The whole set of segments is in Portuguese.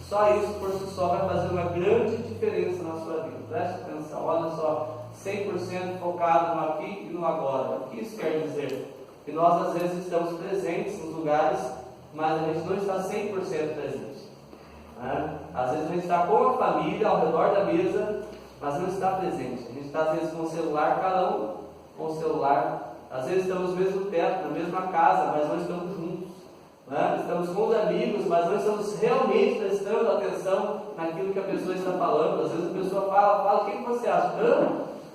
Só isso por si só vai fazer uma grande diferença na sua vida. Preste atenção, olha só, 100% focado no aqui e no agora. O que isso quer dizer? Que nós às vezes estamos presentes nos lugares, mas a gente não está 100% presente. Né? Às vezes a gente está com a família ao redor da mesa, mas não está presente. A gente está às vezes com o celular, cada um com o celular. Às vezes estamos no mesmo teto, na mesma casa, mas não estamos juntos. Né? Estamos com os amigos, mas não estamos realmente prestando atenção naquilo que a pessoa está falando. Às vezes a pessoa fala, o que você acha?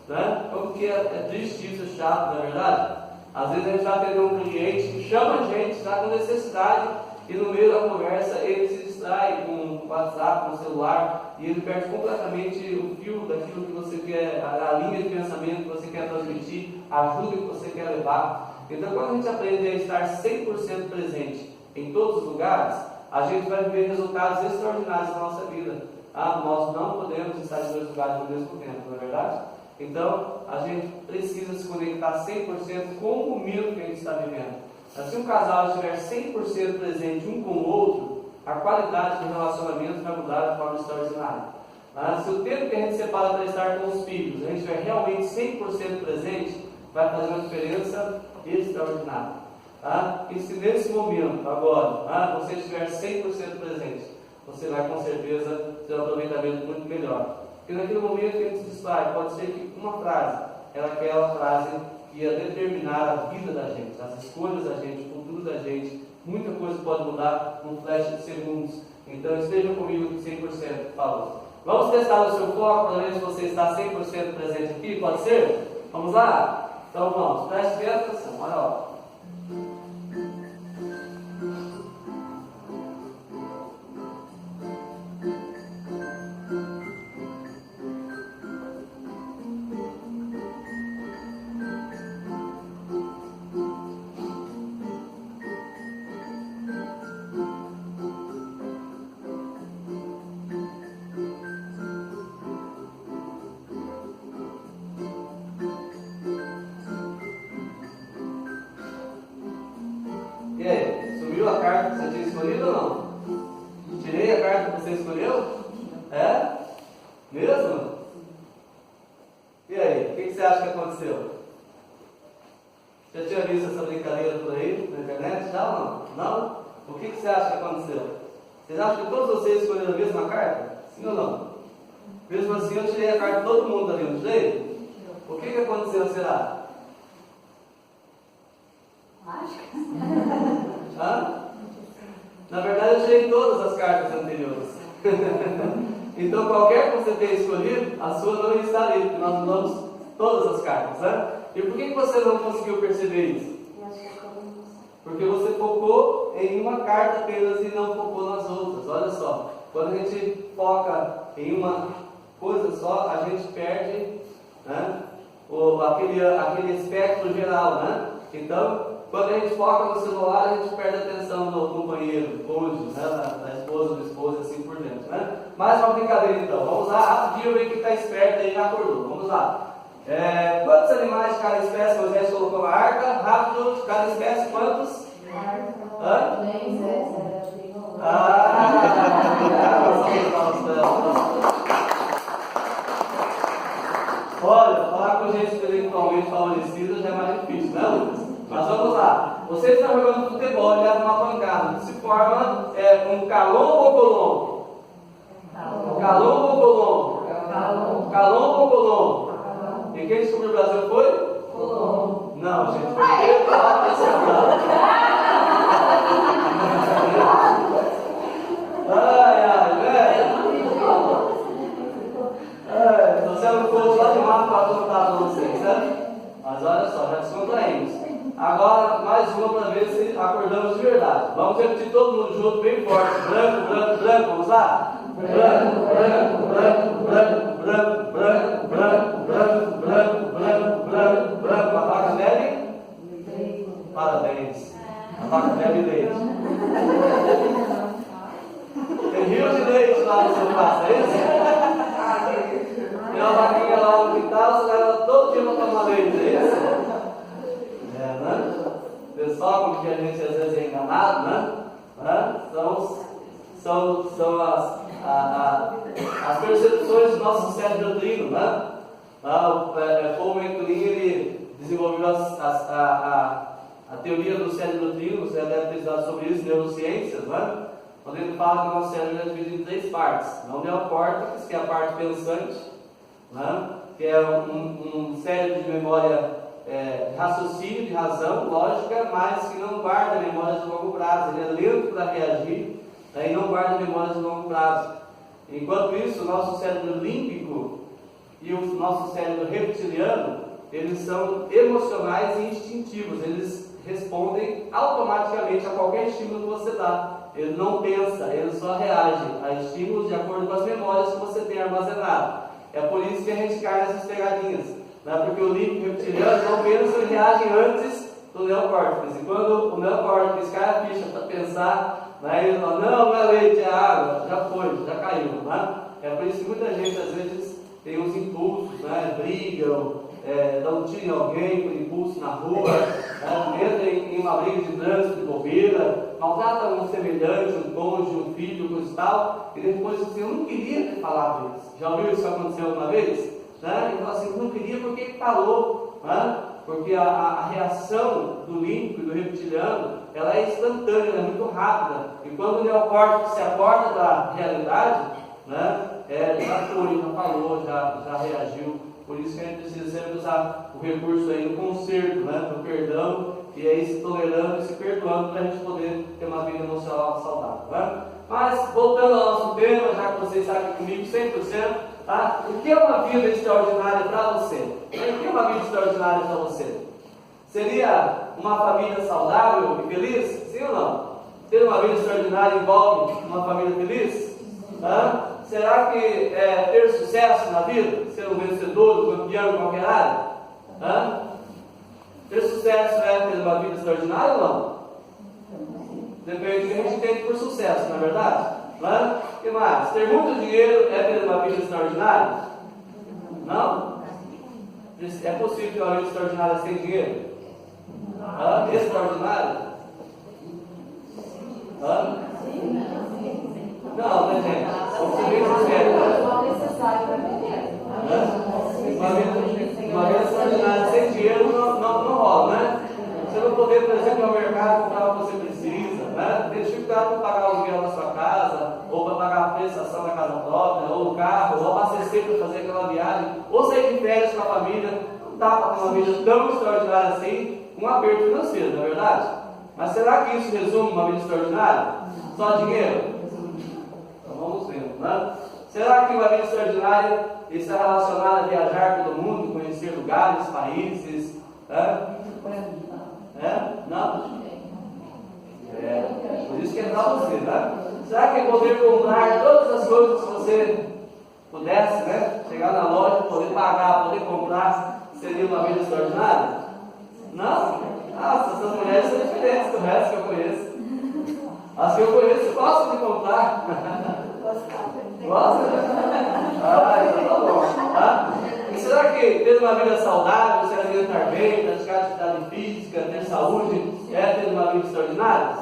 Né? Como que é triste isso, é chato, não é verdade? Às vezes a gente está tendo um cliente que chama a gente, está com necessidade, e no meio da conversa ele se distrai com o WhatsApp, com o celular, e ele perde completamente o fio daquilo que você quer, a linha de pensamento que você quer transmitir, a ajuda que você quer levar. Então, quando a gente aprende a estar 100% presente em todos os lugares, a gente vai ver resultados extraordinários na nossa vida. Nós não podemos estar em dois lugares ao mesmo tempo, não é verdade? Então, a gente precisa se conectar 100% com o momento que a gente está vivendo. Se um casal estiver 100% presente um com o outro, a qualidade do relacionamento vai mudar de forma extraordinária. Se o tempo que a gente separa para estar com os filhos, a gente estiver realmente 100% presente, vai fazer uma diferença extraordinária. E se nesse momento, agora, você estiver 100% presente, você vai com certeza ter um aproveitamento muito melhor. Porque naquele momento que a gente se distrai, pode ser que uma frase era aquela frase que ia determinar a vida da gente, as escolhas da gente, o futuro da gente. Muita coisa pode mudar num flash de segundos. Então esteja comigo 100%, falou. Vamos testar o seu foco para ver se você está 100% presente aqui, pode ser? Vamos lá? Então vamos, preste bem atenção, olha lá. E aí, subiu a carta que você tinha escolhido ou não? Tirei a carta que você escolheu? É? Mesmo? E aí, o que você acha que aconteceu? Já tinha visto essa brincadeira por aí na internet? Já ou não? Não? O que você acha que aconteceu? Vocês acham que todos vocês escolheram a mesma carta? Sim ou não? Mesmo assim eu tirei a carta de todo mundo ali, não tirei? O que aconteceu, será? Na verdade eu tirei todas as cartas anteriores. Então qualquer que você tenha escolhido, a sua não está ali, porque nós mudamos todas as cartas, né? E por que você não conseguiu perceber isso? Porque você focou em uma carta apenas e não focou nas outras. Olha só, quando a gente foca em uma coisa só, a gente perde, né, aquele espectro geral, né? Então, quando a gente foca no celular, a gente perde a atenção do companheiro, do cônjuge, né, da esposa, do esposo, assim por dentro, né? Mais uma brincadeira então, vamos lá, rapidinho, ver quem está esperto aí já acordou, vamos lá. Quantos animais de cada espécie Moisés colocou na arca? Rápido, cada espécie quantos? Olha, falar com gente intelectualmente favorecida já é mais difícil, né, Lucas? Mas vamos lá. Você está jogando futebol e leva uma pancada. Que se forma um calombo ou colombo? Calombo ou colombo? Calombo ou colombo? E quem descobriu o Brasil foi? Colombo. Não, gente, foi Pedro Estou sendo coach lá de mato para contar para vocês, né? Mas olha só, já descontraímos. Agora, mais uma para ver se acordamos de verdade. Vamos repetir todo mundo junto, bem forte. Branco, branco, branco. Vamos lá? Branco, branco, branco, branco, branco, branco, branco, branco, branco, branco, branco, branco. A vaca bebe? Parabéns. A vaca bebe leite. Tem rio de leite lá no seu passo, é isso? Tem uma vaquinha lá no quintal, você leva todo dia para tomar leite, é isso? Né? Pessoal, como que a gente às vezes é enganado, né? São as as percepções do nosso cérebro trino, né? O Paul MacLean, ele desenvolveu a teoria do cérebro trino, você já deve ter estudado sobre isso, neurociências, né? Quando ele fala que o nosso cérebro é dividido em 3 partes. O neocórtex, que é a parte pensante, né? Que é um cérebro de memória, de raciocínio, de razão, lógica, mas que não guarda memórias de longo prazo. Ele é lento para reagir, né? E não guarda memórias de longo prazo. Enquanto isso, o nosso cérebro límbico e o nosso cérebro reptiliano, eles são emocionais e instintivos. Eles respondem automaticamente a qualquer estímulo que você dá. Ele não pensa, ele só reage a estímulos de acordo com as memórias que você tem armazenado. É por isso que a gente cai nessas pegadinhas, né? Porque o límbico reptiliano não pensa e reage antes do neocórtex. E quando o neocórtex cai a ficha para pensar, né, ele fala, não é leite, é água, já foi, já caiu. Né? É por isso que muita gente às vezes tem uns impulsos, né, brigam, dá um tiro em alguém por impulso na rua, né, entra em uma briga de trânsito de bobeira, maltrata um semelhante, um cônjuge, um filho, coisa e tal, e depois assim, eu não queria ter falado isso. Já ouviu isso acontecer alguma vez? Né? Ele fala assim, eu não queria porque ele falou, né? Porque a reação do límbico e do reptiliano, ela é instantânea, ela é muito rápida, e quando o neocórtex se acorda da realidade, né, já foi, já falou, já reagiu. Por isso que a gente precisa sempre usar o recurso aí do conserto, né, do perdão, e aí se tolerando e se perdoando para a gente poder ter uma vida emocional saudável. Né? Mas, voltando ao nosso tema, já que vocês estão aqui comigo 100%, tá? O que é uma vida extraordinária para você? O que é uma vida extraordinária para você? Seria uma família saudável e feliz? Sim ou não? Ter uma vida extraordinária envolve uma família feliz? Será que ter sucesso na vida? Ser um vencedor, um campeão em qualquer área? Ter sucesso é ter uma vida extraordinária ou não? Depende do que a gente entende por sucesso, não é verdade? O que mais? Ter muito dinheiro é ter uma vida extraordinária? Não? É possível ter uma vida extraordinária sem dinheiro? Extraordinária? Não, né, gente? Vamos ser bem sinceros. Não é necessário para viver. Uma vida extraordinária sem dinheiro não rola, né? Você não poder, por exemplo, ir ao mercado comprar o que você precisa, né? Ter dificuldade para pagar o aluguel da sua casa, ou para pagar a prestação da casa própria, ou o carro, ou abastecer para fazer aquela viagem, ou sair de férias com a família. Não dá para ter uma vida tão extraordinária assim, com um aperto financeiro, não é verdade? Mas será que isso resume uma vida extraordinária? Só dinheiro? Então vamos vendo, né? Será que uma vida extraordinária está relacionada a viajar pelo mundo, conhecer lugares, países? Não? Por isso que é para você, né? Será que é poder comprar todas as coisas que você pudesse, né? Chegar na loja, poder pagar, poder comprar, seria uma vida extraordinária? Não? Nossa, essas mulheres são diferentes do resto que eu conheço. As que eu conheço gostam de comprar. Gosta? Então tá bom. Tá? E será que ter uma vida saudável, se alimentar bem, praticar atividade física, ter saúde, é ter uma vida extraordinária?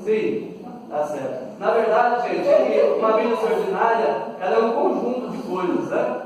Sim, tá certo. Na verdade, gente, é que uma vida extraordinária, ela é um conjunto de coisas, né?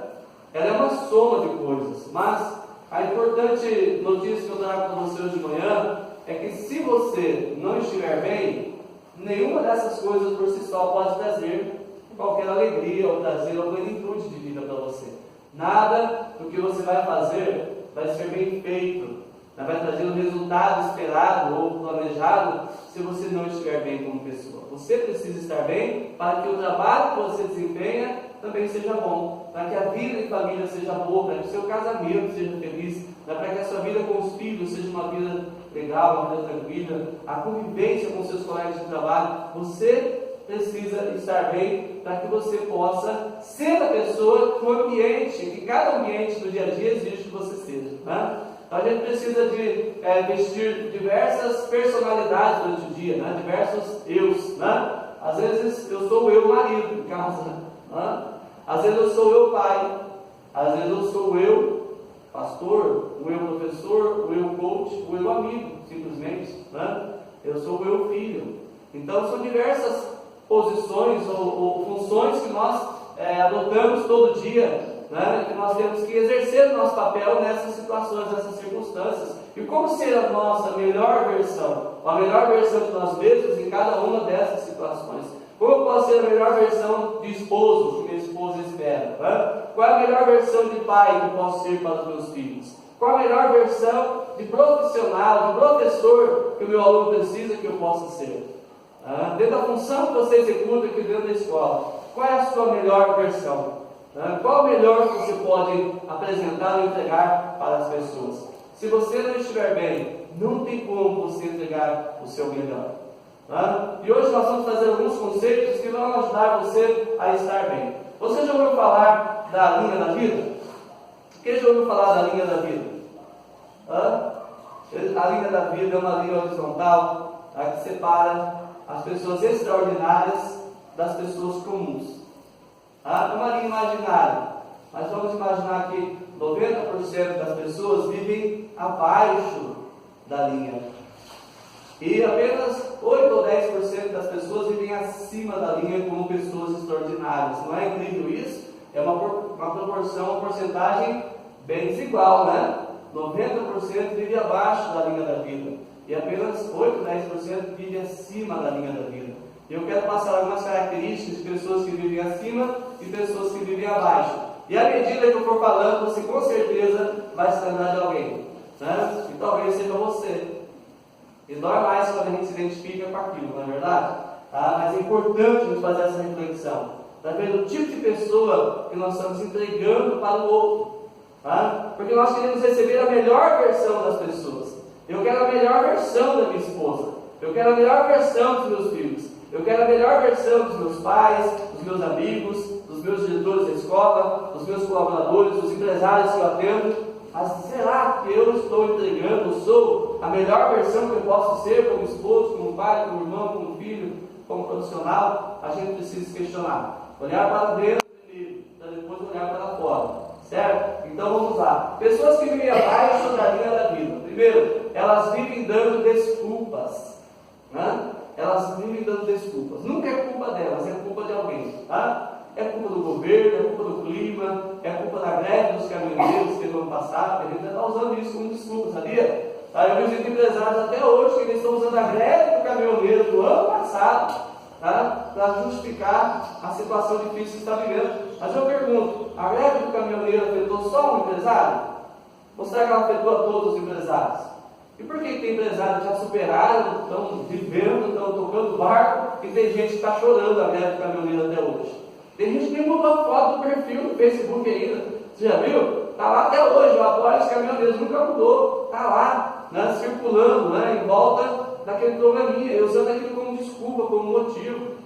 Ela é uma soma de coisas. Mas a importante notícia que eu trago para você hoje de manhã é que se você não estiver bem, nenhuma dessas coisas por si só pode trazer qualquer alegria ou trazer alguma plenitude de vida para você. Nada do que você vai fazer vai ser bem feito, vai trazer o resultado esperado ou planejado se você não estiver bem como pessoa. Você precisa estar bem para que o trabalho que você desempenha também seja bom, para que a vida em família seja boa, para que o seu casamento seja feliz, para que a sua vida com os filhos seja uma vida legal, uma vida tranquila, a convivência com seus colegas de trabalho. Você precisa estar bem para que você possa ser a pessoa que o ambiente, que cada ambiente do dia a dia exige que você seja. Né? Então a gente precisa de vestir diversas personalidades durante o dia, né? Diversos eus. Né? Às vezes eu sou o eu marido em casa, né? Às vezes eu sou o eu pai, às vezes eu sou o eu pastor, o eu professor, o eu coach, o eu amigo, simplesmente. Né? Eu sou o eu filho. Então são diversas posições ou funções que nós adotamos todo dia, né? Que nós temos que exercer o nosso papel nessas situações, nessas circunstâncias. E como ser a nossa melhor versão, a melhor versão de nós mesmos em cada uma dessas situações. Como eu posso ser a melhor versão de esposo que minha esposa espera? Né? Qual é a melhor versão de pai que eu posso ser para os meus filhos? Qual a melhor versão de profissional, de professor que o meu aluno precisa que eu possa ser? Dentro da função que você executa aqui dentro da escola, qual é a sua melhor versão? Qual o melhor que você pode apresentar ou entregar para as pessoas? Se você não estiver bem, não tem como você entregar o seu melhor. E hoje nós vamos trazer alguns conceitos que vão ajudar você a estar bem. Você já ouviu falar da linha da vida? Quem já ouviu falar da linha da vida? A linha da vida é uma linha horizontal que separa as pessoas extraordinárias das pessoas comuns. É uma linha imaginária, mas vamos imaginar que 90% das pessoas vivem abaixo da linha. E apenas 8 ou 10% das pessoas vivem acima da linha como pessoas extraordinárias. Não é incrível isso? É uma proporção, uma porcentagem bem desigual, né? 90% vive abaixo da linha da vida. E apenas 8 ou 10% vive acima da linha da vida. E eu quero passar algumas características de pessoas que vivem acima e pessoas que vivem abaixo. E à medida que eu for falando, você com certeza vai se lembrar de alguém, né? E talvez seja você. E dói mais quando a gente se identifica com aquilo, não é verdade? Mas é importante a gente fazer essa reflexão, para ver o tipo de pessoa que nós estamos entregando para o outro. Porque nós queremos receber a melhor versão das pessoas. Eu quero a melhor versão da minha esposa. Eu quero a melhor versão dos meus filhos. Eu quero a melhor versão dos meus pais, dos meus amigos, dos meus diretores da escola, dos meus colaboradores, dos empresários que eu atendo. Mas será que eu estou entregando, sou a melhor versão que eu posso ser como esposo, como pai, como irmão, como filho, como profissional? A gente precisa se questionar. Olhar para dentro primeiro, para depois olhar para fora. Certo? Então vamos lá. Pessoas que vivem abaixo da linha da vida. Primeiro, elas vivem dando desculpas. Elas vivem dando desculpas. Nunca é culpa delas, é culpa de alguém. É culpa do governo, é culpa do clima, é culpa da greve dos caminhoneiros que vão passar. A gente está usando isso como desculpa, sabia? Eu visito empresários até hoje que eles estão usando a greve do caminhoneiro do ano passado para justificar a situação difícil que está vivendo. Mas eu pergunto, a greve do caminhoneiro afetou só um empresário? Ou será que ela afetou a todos os empresários? E por que tem empresários que já superaram, estão vivendo, estão tocando barco, e tem gente que está chorando a greve do caminhoneiro até hoje? Tem gente que nem mudou a foto do perfil no Facebook ainda. Você já viu? Está lá até hoje, eu apoio os caminhoneiros, nunca mudou. Está lá, circulando, em volta daquele probleminha, usando aquilo como desculpa, como motivo.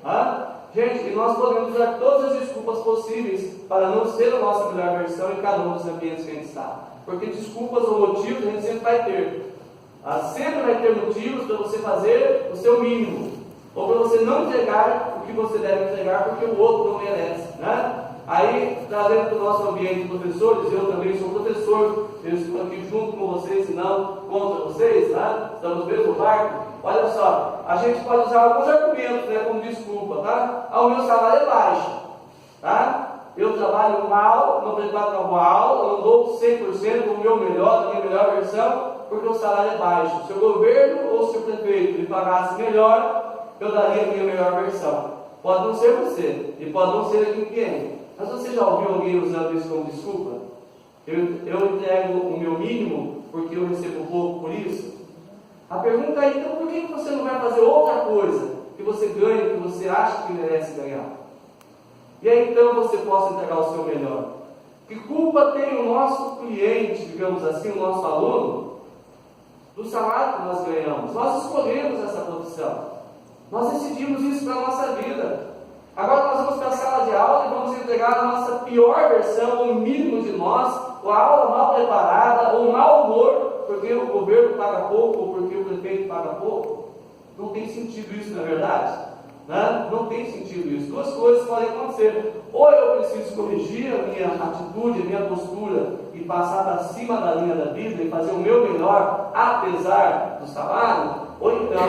Gente, e nós podemos usar todas as desculpas possíveis para não ser a nossa melhor versão em cada um dos ambientes que a gente está. Porque desculpas ou motivos a gente sempre vai ter. Sempre vai ter motivos para você fazer o seu mínimo. Ou para você não entregar o que você deve entregar porque o outro não merece. Aí, trazendo para o nosso ambiente de professores, eu também sou professor, eu estou aqui junto com vocês e não contra vocês, estamos no mesmo barco. Olha só, a gente pode usar alguns argumentos como desculpa, O meu salário é baixo, Eu trabalho mal, não preparo uma boa aula, não dou 100% do meu melhor, da minha melhor versão, porque o salário é baixo. Se o governo ou se o prefeito me pagasse melhor, eu daria a minha melhor versão. Pode não ser você, e pode não ser aqui quem. Mas você já ouviu alguém usando isso como desculpa? Eu entrego o meu mínimo porque eu recebo pouco por isso? A pergunta é, então, por que você não vai fazer outra coisa que você ganha, que você acha que merece ganhar? E aí então você possa entregar o seu melhor. Que culpa tem o nosso cliente, digamos assim, o nosso aluno, do salário que nós ganhamos? Nós escolhemos essa profissão. Nós decidimos isso para a nossa vida. Agora nós vamos para a sala de aula e vamos entregar a nossa pior versão, o mínimo de nós, ou a aula mal preparada, ou mau humor, porque o governo paga pouco, ou porque o prefeito paga pouco. Não tem sentido isso, não é verdade? Não tem sentido isso. Duas coisas podem acontecer. Ou eu preciso corrigir a minha atitude, a minha postura, e passar para cima da linha da vida, e fazer o meu melhor, apesar do salário, ou então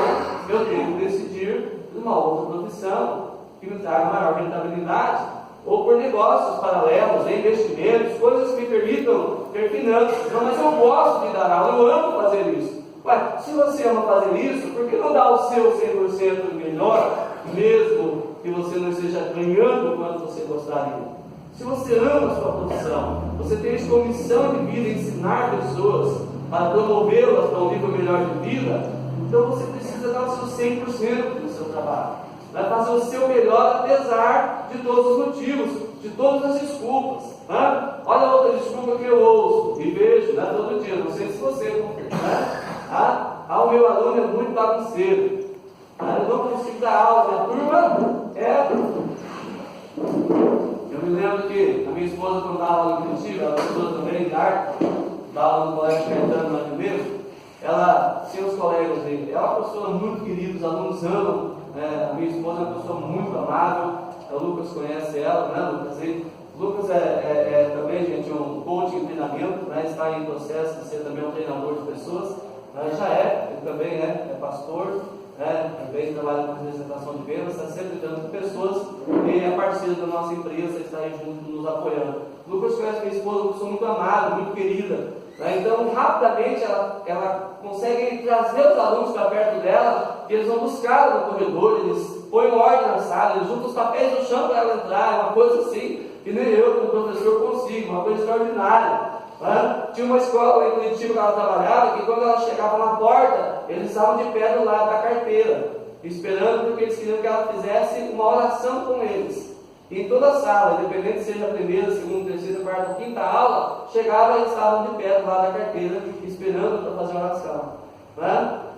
eu tenho que decidir uma outra profissão, que me tragam maior rentabilidade, ou por negócios paralelos, investimentos, coisas que me permitam ter finanças. Não, mas eu gosto de dar aula, eu amo fazer isso. Ué, se você ama fazer isso, por que não dar o seu 100% melhor, mesmo que você não esteja ganhando quanto você gostaria? Se você ama a sua profissão, você tem como missão de vida ensinar pessoas para promovê-las para um nível melhor de vida, então você precisa dar o seu 100% no seu trabalho. Vai fazer o seu melhor apesar de todos os motivos, de todas as desculpas. Olha outra desculpa que eu ouço e vejo todo dia, não sei se você confirma. O meu aluno é muito bagunceiro. Eu não consigo dar aula, minha turma é... Eu me lembro que a minha esposa, quando dava aula em Curitiba, ela estudou também de arte, dava aula no Colégio Caetano lá mesmo, ela tinha os colegas dele. Ela é uma pessoa muito querida, os alunos amam. A minha esposa é uma pessoa muito amável. O Lucas conhece ela, Lucas? Lucas é também, gente, um coach em treinamento, está em processo de ser também um treinador de pessoas. Ele também é pastor, também trabalha com representação de vendas, está sempre lidando com pessoas, e é parceiro da nossa empresa, está aí junto nos apoiando. Lucas conhece minha esposa, uma pessoa muito amada, muito querida. Então, rapidamente, ela consegue trazer os alunos para perto dela, e eles vão buscar no corredor, eles põem ordem na sala, eles juntam os papéis no chão para ela entrar, é uma coisa assim, que nem eu, como professor, consigo, uma coisa extraordinária. Tinha uma escola em Curitiba que ela trabalhava, que quando ela chegava na porta, eles estavam de pé do lado da carteira, esperando porque eles queriam que ela fizesse uma oração com eles. E em toda a sala, independente se seja a primeira, segunda, terceira, quarta ou quinta aula, chegava e estavam de pé do lado da carteira, esperando para fazer a oração.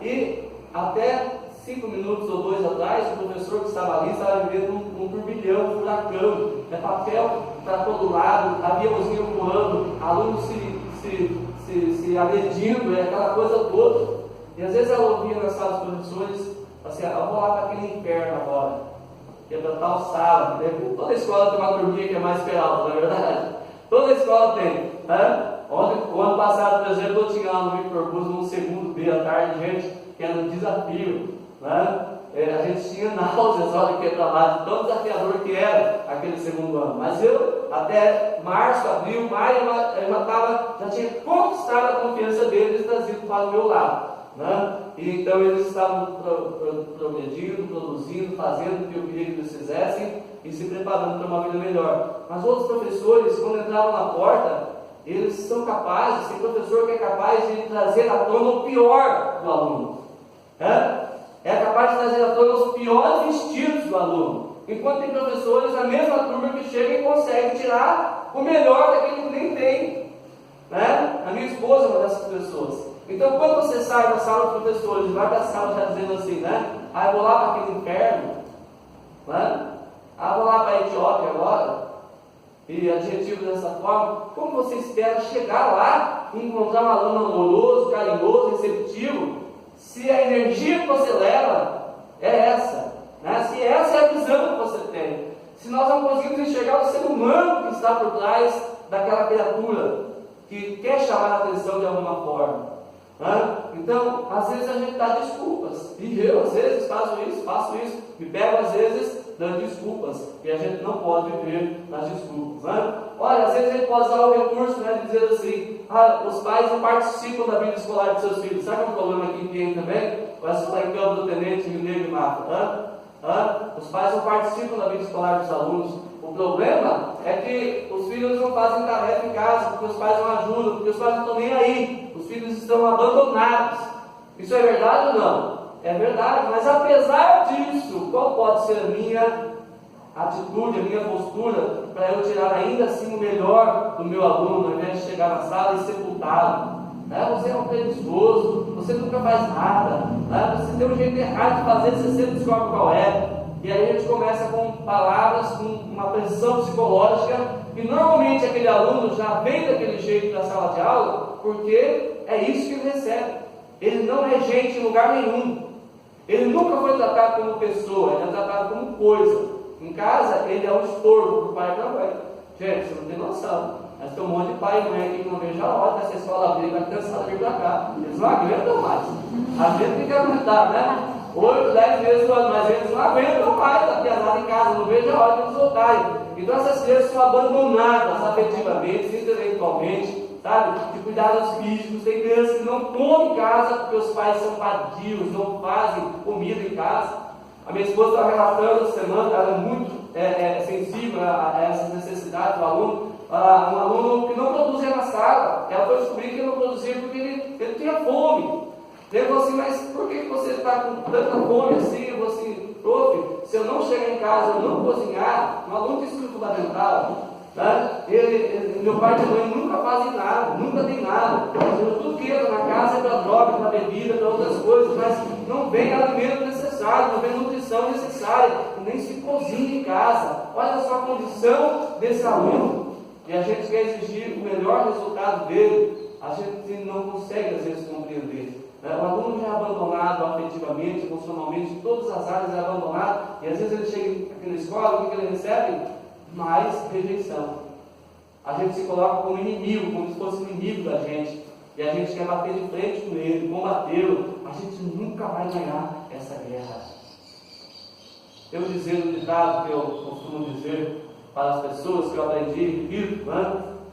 E até 5 minutos ou 2 atrás, o professor que estava ali estava vivendo um turbilhão, um furacão, papel para todo lado, aviãozinho voando, alunos se agredindo, aquela coisa toda. E às vezes ela ouvia na sala dos professores, assim, eu vou lá para aquele inferno agora, que é para tal sala. Toda escola tem uma turminha que é mais peralta, não é verdade? Toda escola tem. O ano passado, por exemplo, eu tinha lá no Victor Bus, no segundo B à tarde, gente, que era um desafio. A gente tinha náuseas, olha que trabalho, tão desafiador que era aquele segundo ano. Mas eu, até março, abril, maio, já tinha conquistado a confiança deles e trazido para o meu lado. E então eles estavam progredindo, produzindo, fazendo o que eu queria que eles fizessem e se preparando para uma vida melhor. Mas outros professores, quando entravam na porta, eles são capazes, tem professor que é capaz de trazer à tona o pior do aluno. É capaz de trazer à tona os piores vestidos do aluno. Enquanto tem professores, a mesma turma que chega e consegue tirar o melhor daquilo que nem tem. A minha esposa é uma dessas pessoas. Então, quando você sai da sala dos professores e vai para a sala já dizendo assim, eu vou lá para aquele inferno, vou lá para a Etiópia agora, e adjetivo dessa forma, como você espera chegar lá e encontrar um aluno amoroso, carinhoso, receptivo, se a energia que você leva é essa, se essa é a visão que você tem, se nós não conseguimos enxergar o ser humano que está por trás daquela criatura que quer chamar a atenção de alguma forma. Então, às vezes a gente dá desculpas, e eu às vezes faço isso, me pego às vezes dando desculpas, e a gente não pode viver nas desculpas. Olha, às vezes a gente pode usar o recurso de dizer assim, os pais não participam da vida escolar de seus filhos. Sabe um problema que tem também? Vai estar em campo do Tenente Mineiro de Mata. Os pais não participam da vida escolar dos alunos. O problema é que os filhos não fazem tarefa em casa, porque os pais não ajudam, porque os pais não estão nem aí. Os filhos estão abandonados. Isso é verdade ou não? É verdade, mas apesar disso, qual pode ser a minha atitude, a minha postura, para eu tirar ainda assim o melhor do meu aluno, ao invés de chegar na sala e sepultá-lo? Você é um preguiçoso, você nunca faz nada, você tem um jeito errado de fazer, você sempre descobre qual é. E aí a gente começa com palavras, com uma pressão psicológica, e normalmente aquele aluno já vem daquele jeito da sala de aula, porque é isso que ele recebe. Ele não é gente em lugar nenhum. Ele nunca foi tratado como pessoa, ele é tratado como coisa. Em casa, ele é um estorvo para o pai e para a mãe. Gente, você não tem noção. Mas tem um monte de pai e mãe aqui que não vejo a hora dessa escola abrir, vai cansar de vir para cá. Eles não aguentam mais. A gente tem que aguentar, 8, 10 vezes no ano, mas eles não aguentam mais a piazada em casa, pai. Então essas crianças são abandonadas afetivamente, intelectualmente, sabe? De cuidados físicos. Tem crianças que não comem em casa porque os pais são vadios, não fazem comida em casa. A minha esposa estava relatando essa semana, ela é muito sensível a essas necessidades do aluno. Um aluno que não produzia na sala, ela foi descobrir que ele não produzia porque ele tinha fome. Ele falou assim, mas por que você está com tanta fome assim? Eu falei assim, prof, se eu não chegar em casa, eu não cozinhar, um aluno de ensino fundamental, né? Meu pai e minha mãe nunca fazem nada, nunca tem nada. Tudo que entra na casa é para droga, para bebida, para outras coisas, mas não vem alimento necessário, não vem nutrição necessária, nem se cozinha em casa. Olha só a condição desse aluno. E a gente quer exigir o melhor resultado dele, a gente não consegue às vezes compreender. O aluno já é abandonado afetivamente, emocionalmente, em todas as áreas é abandonado, e às vezes ele chega aqui na escola, o que ele recebe? Mais rejeição. A gente se coloca como inimigo, como se fosse inimigo da gente, e a gente quer bater de frente com ele, combatê-lo. A gente nunca vai ganhar essa guerra. Eu dizendo o ditado que eu costumo dizer para as pessoas, que eu aprendi e repito,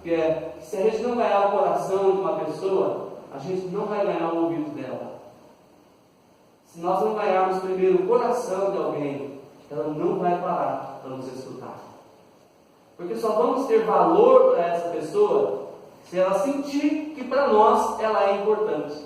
que é que se a gente não ganhar o coração de uma pessoa, a gente não vai ganhar o ouvido dela. Se nós não ganharmos primeiro o coração de alguém, ela não vai parar para nos escutar. Porque só vamos ter valor para essa pessoa se ela sentir que para nós ela é importante.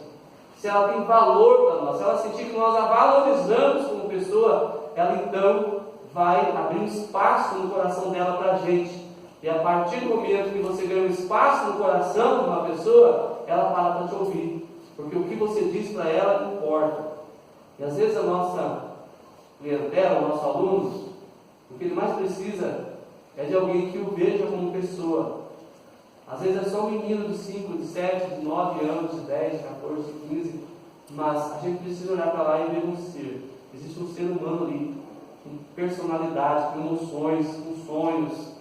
Se ela tem valor para nós, se ela sentir que nós a valorizamos como pessoa, ela então vai abrir um espaço no coração dela para a gente. E a partir do momento que você ganha um espaço no coração de uma pessoa, ela para para te ouvir. Porque o que você diz para ela importa. E às vezes a nossa clientela, o nosso aluno, o que ele mais precisa é de alguém que o veja como pessoa. Às vezes é só um menino de 5, de 7, de 9 anos, de 10, 14, 15, mas a gente precisa olhar para lá e ver um ser. Existe um ser humano ali, com personalidade, com emoções, com sonhos,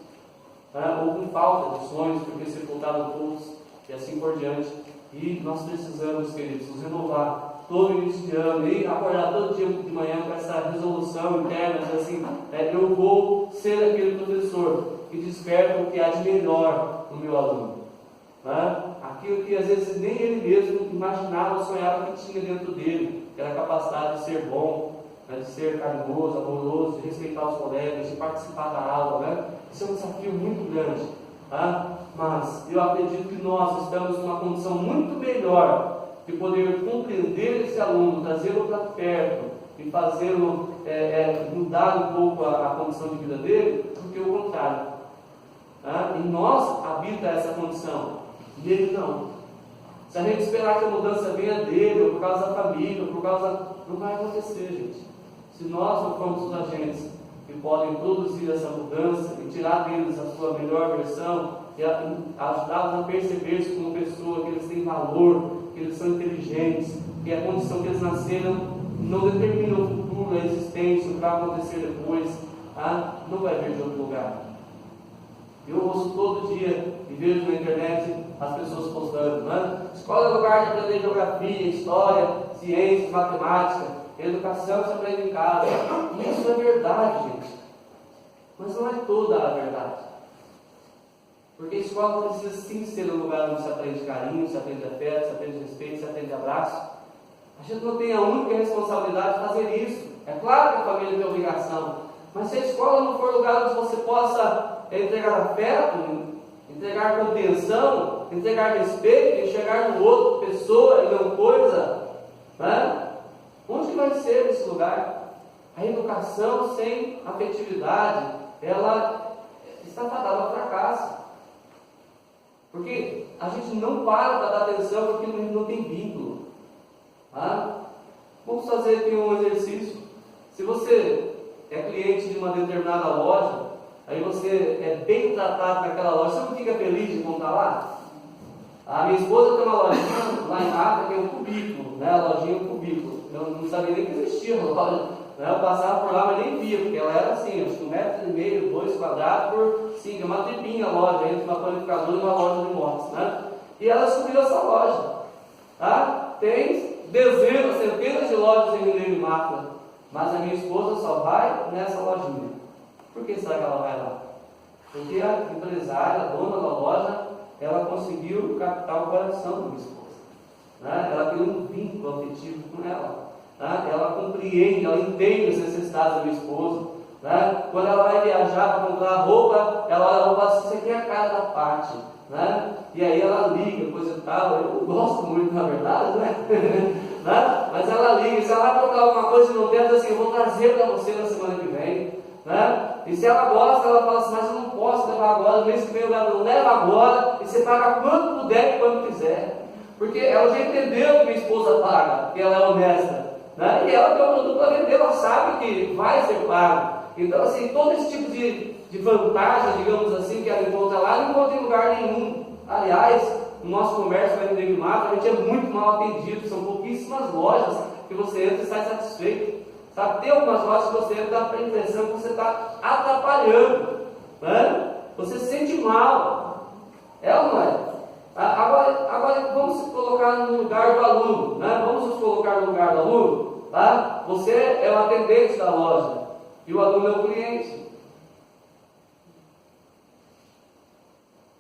ou com falta de sonhos, porque sepultaram todos, e assim por diante. E nós precisamos, queridos, nos renovar todo início de ano, e acordar todo dia de manhã com essa resolução interna, dizer assim, eu vou ser aquele professor que desperta o que há de melhor no meu aluno. Aquilo que às vezes nem ele mesmo imaginava, sonhava que tinha dentro dele, que era a capacidade de ser bom, de ser carinhoso, amoroso, de respeitar os colegas, de participar da aula. Isso é um desafio muito grande. Mas eu acredito que nós estamos numa condição muito melhor de poder compreender esse aluno, trazê-lo para perto e fazê-lo mudar um pouco a condição de vida dele, do que o contrário. Em nós habita essa condição, nele não. Se a gente esperar que a mudança venha dele, ou por causa da família, ou por causa... não vai acontecer, gente. Se nós não formos os agentes que podem produzir essa mudança e tirar deles a sua melhor versão e ajudá-los a perceber-se como pessoa, que eles têm valor, que eles são inteligentes, que a condição que eles nasceram não determina o futuro, a existência, o que vai acontecer depois, não vai vir de outro lugar. Eu ouço todo dia e vejo na internet as pessoas postando, escola é lugar de aprender geografia, história, ciências, matemática, educação se aprende em casa. Isso é verdade, gente. Mas não é toda a verdade. Porque a escola precisa sim ser um lugar onde se aprende carinho, se aprende afeto, se aprende respeito, se aprende abraço. A gente não tem a única responsabilidade de fazer isso. É claro que a família tem obrigação, mas se a escola não for lugar onde você possa entregar afeto, entregar compreensão, entregar respeito, enxergar no outro pessoa e não coisa, onde que vai ser esse lugar? A educação sem afetividade, ela está fadada ao fracasso. Porque a gente não para dar atenção porque não tem vínculo. Vamos fazer aqui um exercício. Se você é cliente de uma determinada loja, aí você é bem tratado naquela loja, você não fica feliz de montar lá? A minha esposa tem uma lojinha lá em África, que é um cubículo, a lojinha é um cubículo. Eu não sabia nem que existia uma loja. Eu passava por lá, mas nem via, porque ela era assim, acho que 1,5 m, 2 quadrados por 5, é uma tripinha a loja, entre uma panificadora e uma loja de motos. E ela subiu essa loja. Tem dezenas, centenas de lojas em Mineiro e Mata, mas a minha esposa só vai nessa lojinha. Por que será que ela vai lá? Porque a empresária, a dona da loja, ela conseguiu captar o coração da minha esposa. Né? Ela tem um vínculo afetivo com ela. Né? Ela compreende, ela entende as necessidades da minha esposa. Né? Quando ela vai viajar para comprar roupa, ela olha a roupa assim, isso aqui é a cara da Paty. Né? E aí ela liga, coisa e tal. Eu gosto muito, na verdade, né? Né? Mas ela liga, se ela vai trocar alguma coisa e não tem, ela diz assim, eu vou trazer para você na semana que vem. Né? E se ela gosta, ela fala assim, mas eu não posso levar agora, no mês que vem eu leva agora, e você paga quanto puder e quando quiser. Porque ela já entendeu que minha esposa paga, que ela é honesta. Né? E ela tem um produto para vender, ela sabe que vai ser pago. Então, assim, todo esse tipo de vantagem, digamos assim, que ela encontra lá, não encontra em lugar nenhum. Aliás, no nosso comércio vai vender mato, a gente é muito mal atendido, são pouquíssimas lojas que você entra e sai satisfeito. Sabe, tem algumas lojas que você entra, dá a impressão que você está atrapalhando, né? Você se sente mal, é ou não é? Agora vamos se colocar no lugar do aluno, né? Vamos nos colocar no lugar do aluno, tá? Você é o atendente da loja e o aluno é o cliente.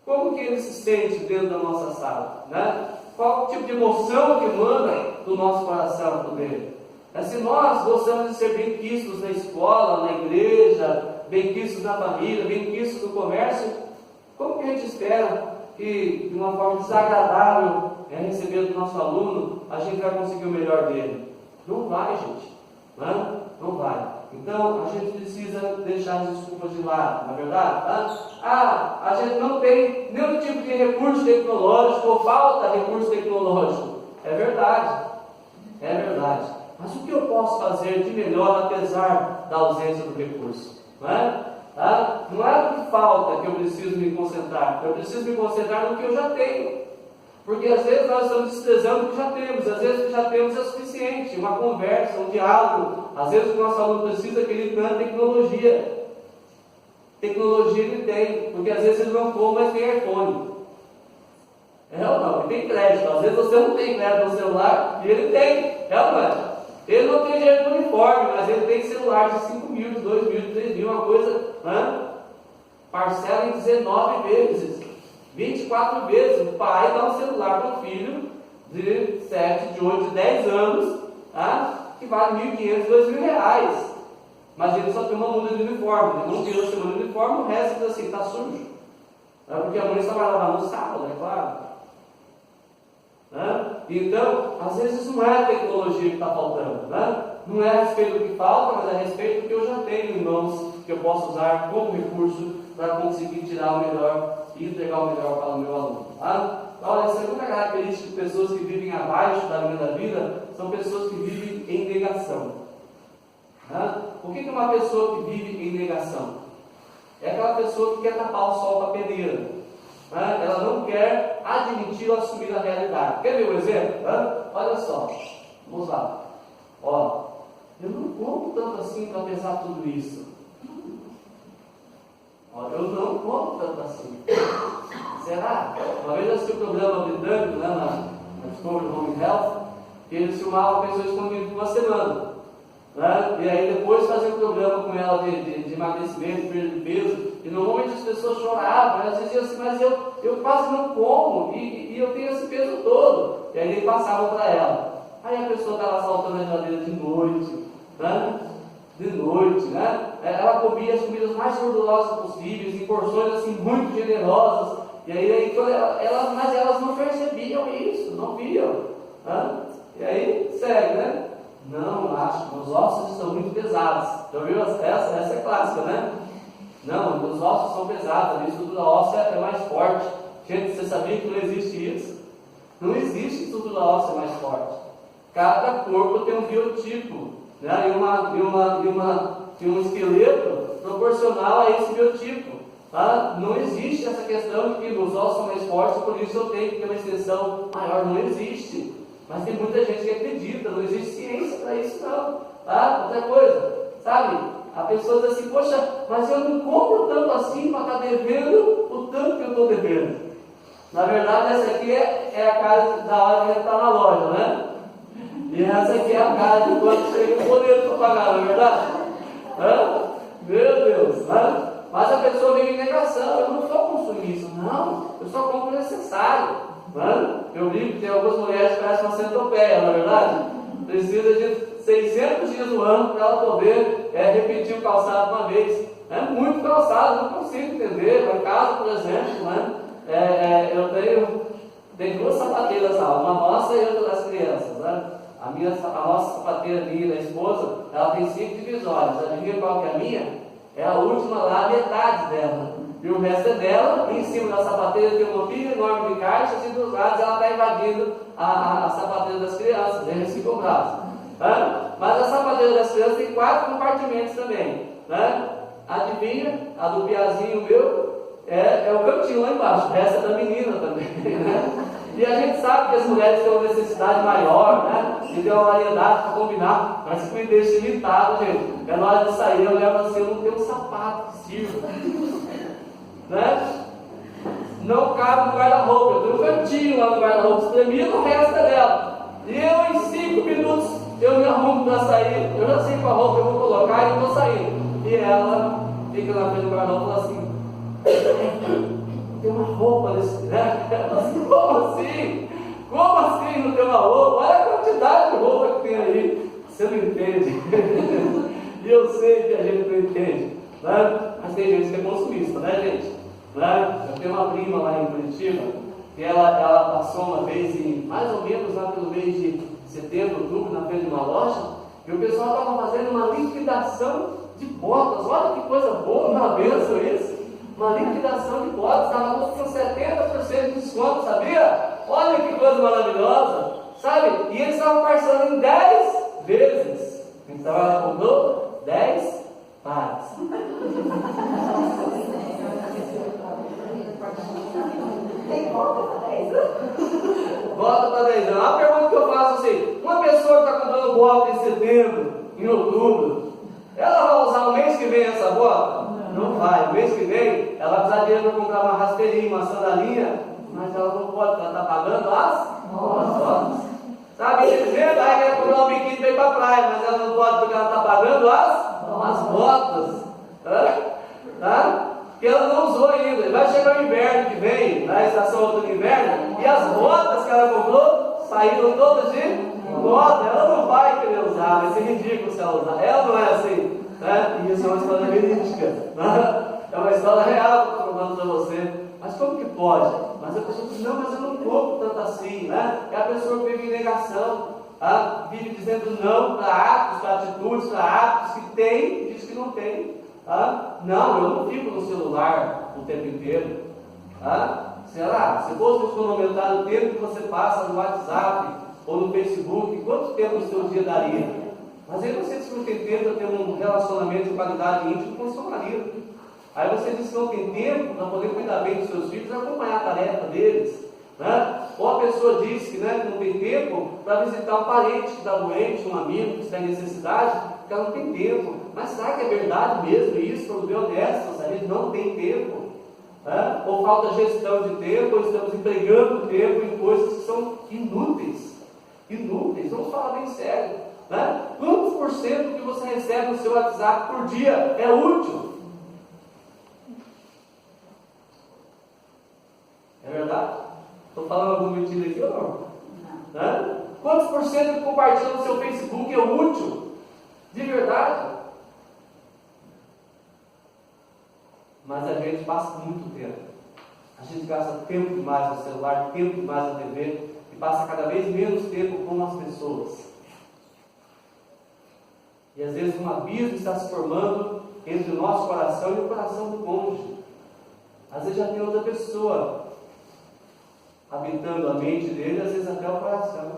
Como que ele se sente dentro da nossa sala, né? Qual tipo de emoção que manda do nosso coração por dele? Se nós gostamos de ser bem-quistos na escola, na igreja, bem-quistos na família, bem-quistos no comércio, como que a gente espera que, de uma forma desagradável, receber do nosso aluno, a gente vai conseguir o melhor dele? Não vai, gente. Né? Não vai. Então, a gente precisa deixar as desculpas de lado, não é verdade? A gente não tem nenhum tipo de recurso tecnológico, ou falta recurso tecnológico. É verdade. É verdade. Mas o que eu posso fazer de melhor apesar da ausência do recurso? Não é? Não é o que falta que eu preciso me concentrar. Eu preciso me concentrar no que eu já tenho. Porque às vezes nós estamos desprezando o que já temos. Às vezes o que já temos é suficiente. Uma conversa, um diálogo. Às vezes o que o nosso aluno precisa é que ele tenha tecnologia. Tecnologia ele tem. Porque às vezes ele não compra, mas tem iPhone. É ou não? Ele tem crédito. Às vezes você não tem crédito no celular e ele tem. É ou não é? Ele não tem dinheiro para uniforme, mas ele tem celular de 5 mil, de 2 mil, de 3 mil, uma coisa, né? Parcela em 19 vezes, 24 vezes. O pai dá um celular para o filho de 7, de 8, de 10 anos, tá? Que vale 1.500, 2.000 reais. Mas ele só tem uma muda de uniforme, ele não tira a semana de uniforme, o resto diz assim, está sujo. É porque a mãe só vai lavar no sábado, é claro. Né? Então, às vezes não é a tecnologia que está faltando, né? Não é a respeito do que falta, mas é a respeito do que eu já tenho em mãos, que eu posso usar como recurso para conseguir tirar o melhor e entregar o melhor para o meu aluno. Tá? Olha, a segunda característica de pessoas que vivem abaixo da linha da vida são pessoas que vivem em negação. Tá? O que é uma pessoa que vive em negação? É aquela pessoa que quer tapar o sol com a peneira. Ela não quer admitir ou assumir a realidade. Quer ver um exemplo? Olha só, vamos lá. Ó, eu não conto tanto assim para pesar tudo isso. Ó, eu não conto tanto assim. Será? Uma vez eu assisti um programa britânico, né, na Discovery Home Health, que eles filmavam pessoas escondidas por uma semana. Né? E aí depois fazia um programa com ela de emagrecimento, perda de peso, e normalmente as pessoas choravam, elas diziam assim, mas eu quase não como, e eu tenho esse peso todo. E aí ele passava para ela. Aí a pessoa estava saltando a geladeira de noite, né? De noite, né? Ela comia as comidas mais gordurosas possíveis, em porções assim muito generosas, e aí mas elas não percebiam isso, não viam. Né? E aí segue, né? Não, acho, meus ossos estão muito pesados. Já viu? Essa é clássica, né? Não, meus ossos são pesados, a minha estrutura óssea é mais forte. Gente, você sabia que não existe isso? Não existe estrutura óssea mais forte. Cada corpo tem um biotipo, né? E um esqueleto proporcional a esse biotipo. Tá? Não existe essa questão de que meus ossos são mais fortes, por isso eu tenho que ter uma extensão maior. Não existe. Mas tem muita gente que acredita, não existe ciência para isso não. Tá? Outra coisa, sabe? A pessoa diz assim, poxa, mas eu não compro tanto assim para estar devendo o tanto que eu estou devendo. Na verdade, essa aqui é a cara da hora que a gente está na loja, né? E essa aqui é a cara de quando chega o poder para pagar, não é verdade? Meu Deus, né? Mas a pessoa vive em negação, eu não sou consumista, não, eu só compro o necessário. Né? Eu vi que tem algumas mulheres que parecem uma centopeia, não é verdade? Precisa de 600 dias no ano para ela poder repetir o calçado uma vez. É muito calçado, não consigo entender. Lá em casa, por exemplo, né? Eu tenho duas sapateiras lá, uma nossa e outra das crianças. Né? A nossa sapateira minha e da esposa, ela tem 5 divisórias. Adivinha qual que é a minha? É a última lá, a metade dela. E o resto é dela. E em cima da sapateira tem uma pilha enorme de caixas e dos lados ela está invadindo a sapateira das crianças. Eles ficam bravos. Né? Mas a sapateira das crianças tem 4 compartimentos também. Né? Adivinha? A do piazinho meu é o cantinho lá embaixo. O resto é da menina também. Né? E a gente sabe que as mulheres têm uma necessidade maior, né? E tem uma variedade para combinar, mas que me deixa irritado, gente. É na hora de sair, eu levo assim, eu não tenho um sapato que sirva. Né? Não cabe no guarda-roupa, eu tenho um cantinho lá no guarda-roupa espremido, o resto é dela. E eu, em 5 minutos, eu me arrumo para sair, eu já sei qual roupa eu vou colocar e eu vou sair. E ela fica na frente do guarda-roupa e fala assim: tem uma roupa nesse, né? Como assim? Como assim não tem uma roupa? Olha a quantidade de roupa que tem aí. Você não entende. E eu sei que a gente não entende. Né? Mas tem gente que é consumista, né, gente? Né? Eu tenho uma prima lá em Curitiba, que ela passou uma vez, mais ou menos lá pelo mês de setembro, outubro, na frente de uma loja, e o pessoal estava fazendo uma liquidação de botas. Olha que coisa boa, uma benção isso. Uma liquidação de botas, estava com 70% de desconto, sabia? Olha que coisa maravilhosa, sabe? E eles estavam parcelando em 10 vezes. Então ela comprou 10 pares. Tem volta para 10 anos? Volta para 10 anos. A pergunta que eu faço assim: uma pessoa que está comprando bota em setembro, em outubro, ela vai usar o mês que vem essa bota? Não vai. O mês que vem, ela vai precisar de dinheiro para comprar uma rasteirinha, uma sandalinha, mas ela não pode, ela está pagando as botas. Sabe, dizendo, aí quer comprar um biquíni para ir para a praia, mas ela não pode porque ela está pagando as botas. Tá? Que ela não usou ainda. Vai chegar o inverno que vem, na estação outono e inverno, e as botas que ela comprou saíram todas de moda. Ela não vai querer usar, vai ser ridículo se ela usar. Ela não é assim. Né? E isso é uma história verídica. Né? É uma história real que eu estou contando para você. Mas como que pode? Mas a pessoa diz: não, mas eu não compro tanto assim. Né? É a pessoa que vive em negação. Tá? Vive dizendo não para atos, para atitudes, para hábitos que tem e diz que não tem. Tá? Não, eu não fico no celular o tempo inteiro. Tá? Será? Se fosse cronometrar o tempo que você passa no WhatsApp ou no Facebook, quanto tempo o seu dia daria? Mas aí você diz que não tem tempo para ter um relacionamento de qualidade íntima com o seu marido. Aí você diz que não tem tempo para poder cuidar bem dos seus filhos e acompanhar a tarefa deles. Né? Ou a pessoa diz que não tem tempo para visitar um parente que está doente, um amigo que está em necessidade, porque ela não tem tempo. Mas será que é verdade mesmo isso? Quando bem honestos, a gente não tem tempo. Né? Ou falta gestão de tempo, ou estamos empregando tempo em coisas que são inúteis. Inúteis, vamos falar bem sério. Né? Quantos por cento que você recebe no seu WhatsApp por dia é útil? É verdade? Estou falando alguma mentira aqui ou não? Né? Quantos por cento que compartilha no seu Facebook é útil? De verdade? Mas a gente passa muito tempo. A gente gasta tempo demais no celular, tempo demais na TV, e passa cada vez menos tempo com as pessoas. E às vezes um abismo está se formando entre o nosso coração e o coração do cônjuge. Às vezes já tem outra pessoa habitando a mente dele, às vezes até o coração.